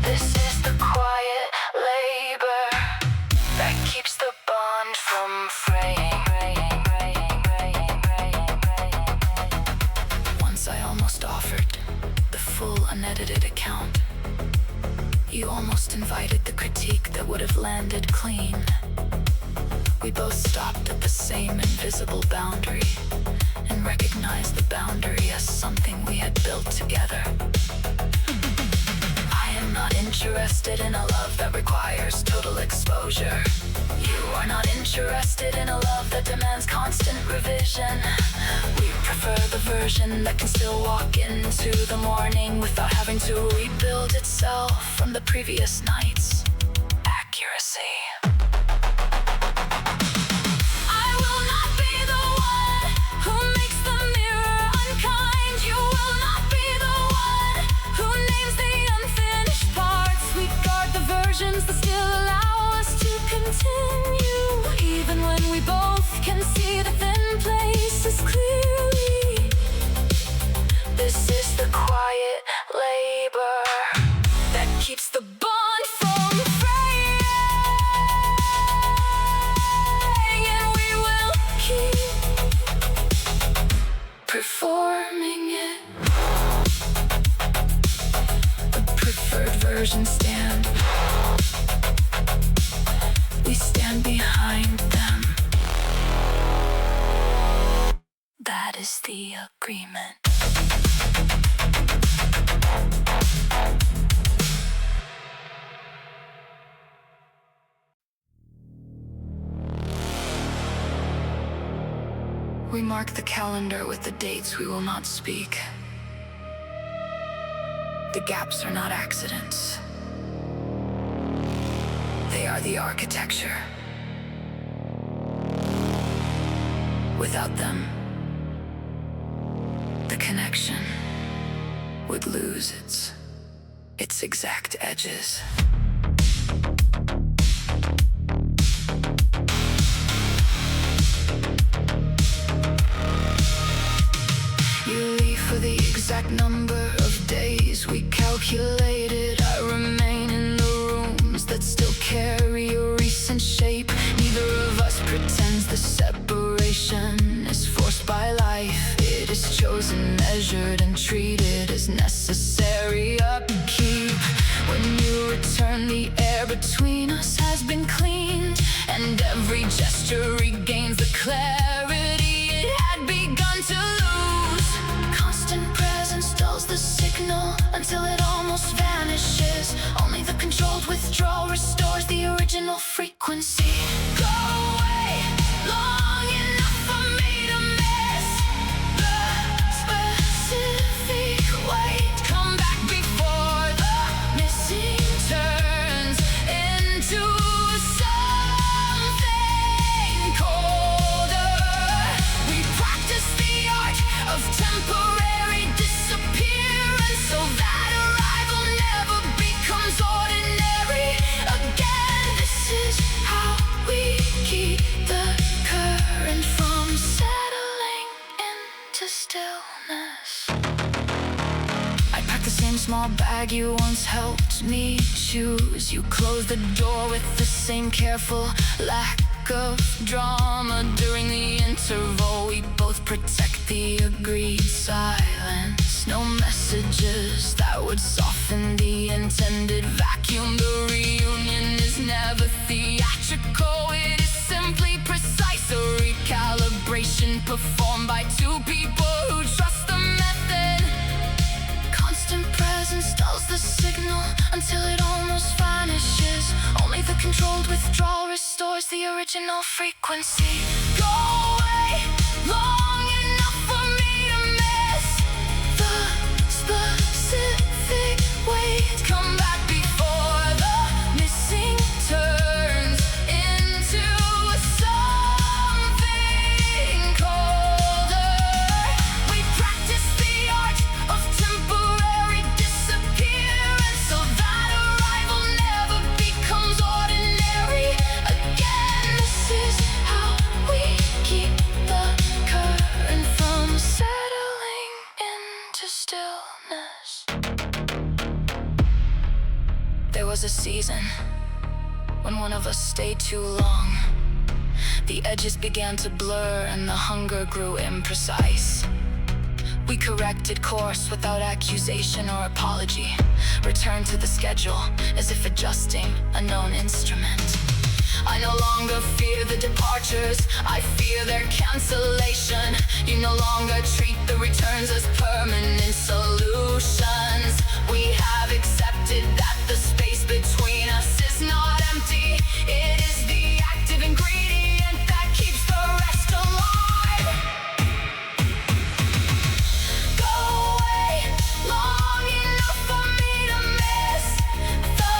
This is the quiet labor that keeps the bond from fraying. Once I almost offered the full unedited account. You almost invited the critique that would have landed clean. We both stopped at the same invisible boundary and recognized the boundary as something we had built together. I am not interested in a love that requires total exposure. You are not interested in a love that demands constant revision. We prefer the version that can still walk into the morning without having to rebuild itself from the previous night's accuracy. I will not be the one who makes the mirror unkind. You will not be the one who names the unfinished parts. We guard the versions that still allow us to continue, even when we both can see the thin places clearly. This is the quiet labor that keeps the bond from fraying, and we will keep performing it. The preferred version stand. We stand behind them. That is the agreement. We mark the calendar with the dates we will not speak. The gaps are not accidents. They are the architecture. Without them, the connection would lose its exact edges. You leave for the exact number of days we calculated. I remain in the rooms that still carry a recent shape. Neither of us pretends the separation is forced by life. It is chosen, measured, and treated as necessary upkeep. When you return, the air between us has been cleaned, and every gesture regains the clarity it had begun to lose. Constant presence dulls the signal until it almost vanishes. Only the controlled withdrawal restores the original frequency. Go away long enough for me to miss the specific wait. Come back before the missing turns into something colder. We practice the art of temporary disappearance, so that arrival never becomes ordinary again. This is how we keep the current from settling into stillness. I pack the same small bag you once helped me choose. You close the door with the same careful lack of drama. During the interval, we both protect the agreed silence. No messages that would soften the intended vacuum. The reunion is never theatrical, it is simply precise. A recalibration performed by two people who trust the method. Constant presence dulls the signal until it almost vanishes. Only the controlled withdrawal restores the original frequency. Go away long enough for me to miss the specific wait. Come back before the missing turns into something colder. We practice the art of temporary disappearance, so that arrival never becomes ordinary again. This is how we keep the current from settling into stillness. There was a season when one of us stayed too long. The edges began to blur and the hunger grew imprecise. We corrected course without accusation or apology. Returned to the schedule as if adjusting a known instrument. I no longer fear the departures, I fear their cancellation. You no longer treat the returns as permanent solutions. We have accepted that the space between us is not empty. It is the active ingredient that keeps the rest alive. Go away long enough for me to miss the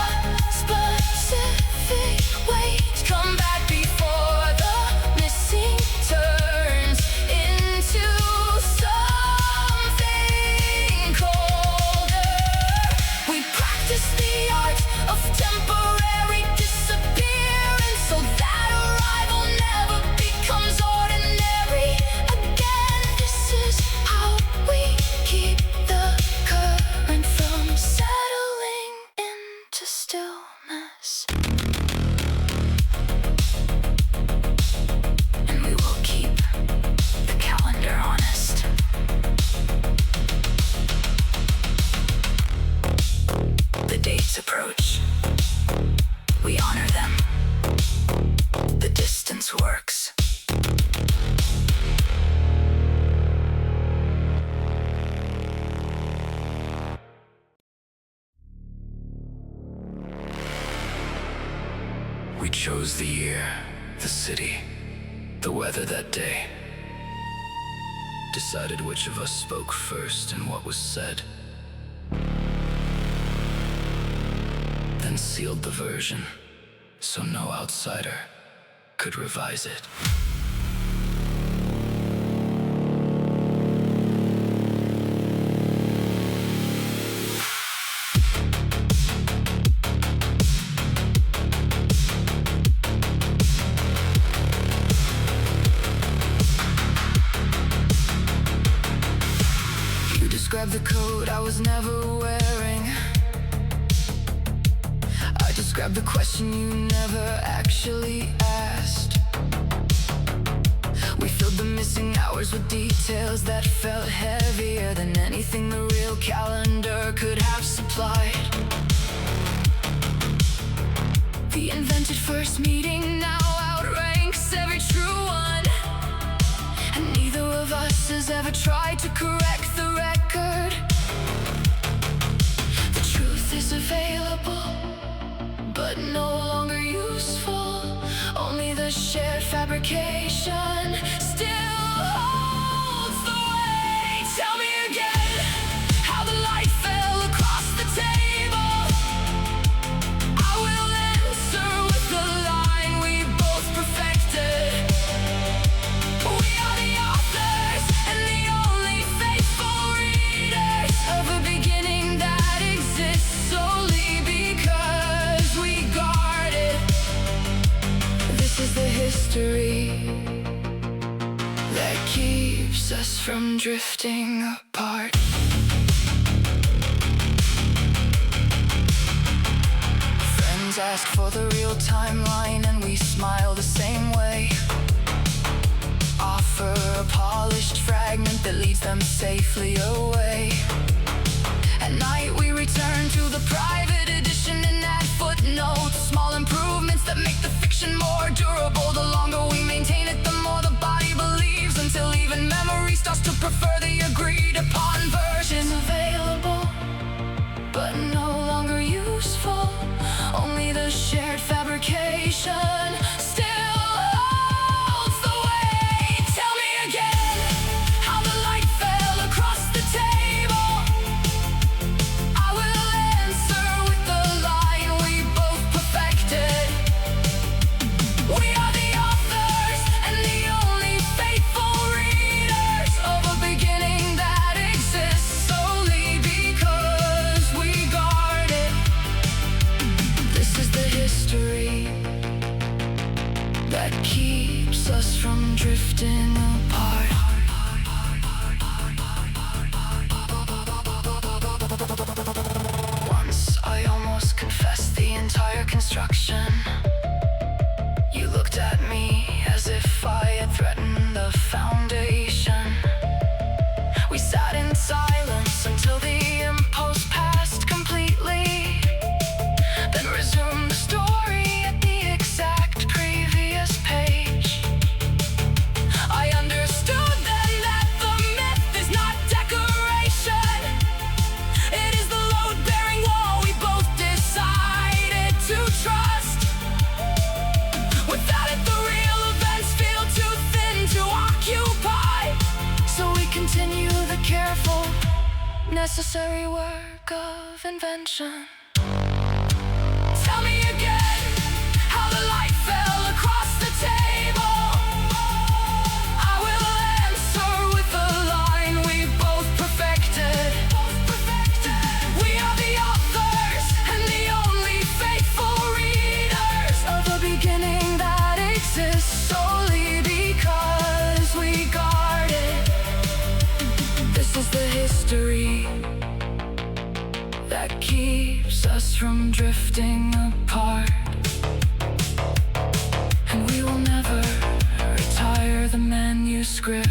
specific wait. Come back before the missing turns into something colder. We practice the art of temporary disappearance, so that arrival never becomes ordinary again. This is how we keep the current from settling into stillness. And we will keep the calendar honest. The dates approach. We honor them. The distance works. We chose the year, the city, the weather that day. decided which of us spoke first and what was said, then sealed the version so no outsider could revise it. Describe the coat I was never wearing. I described the question you never actually asked. We filled the missing hours with details that felt heavier than anything the real calendar could have supplied. The invented first meeting now outranks every true one, and neither of us has ever tried to correct the record. The truth is available, but no longer useful. Only the shared fabrication still holds the weight. Tell me again how the light fell across the table. I will answer with the line we both perfected. We are the authors and the only faithful readers of a beginning that exists solely because we guard it. This is the history that keeps us from drifting apart. Friends ask for the real timeline and we smile the same way. Offer a polished fragment that leads them safely away. At night we return to the private edition and add footnotes, small improvements that make the fiction more durable. The longer we maintain it, the more the body believes, until even memory starts to prefer the agreed upon version. Available, but no longer useful. Only the shared fabrication still holds the weight. Tell me again how the light fell across the table. I will answer with the line we both perfected. We are the authors and the only faithful readers of a beginning that exists solely because we guard it. This is the history that keeps us from drifting apart. Once I almost confessed the entire construction. You looked at me as if I had threatened the foundation. We sat in silence until the impulse passed completely, then resumed the story at the exact previous page. I understood then that the myth is not decoration. It is the load-bearing wall we both decided to trust. Without it, the real events feel too thin to occupy. So we continue the careful, necessary work of invention. Tell me again how the light fell across the table. I will answer with the line we both perfected. We are the authors and the only faithful readers of a beginning that exists solely because we guard it. This is the history that keeps us from drifting apart. And we will never retire the manuscript.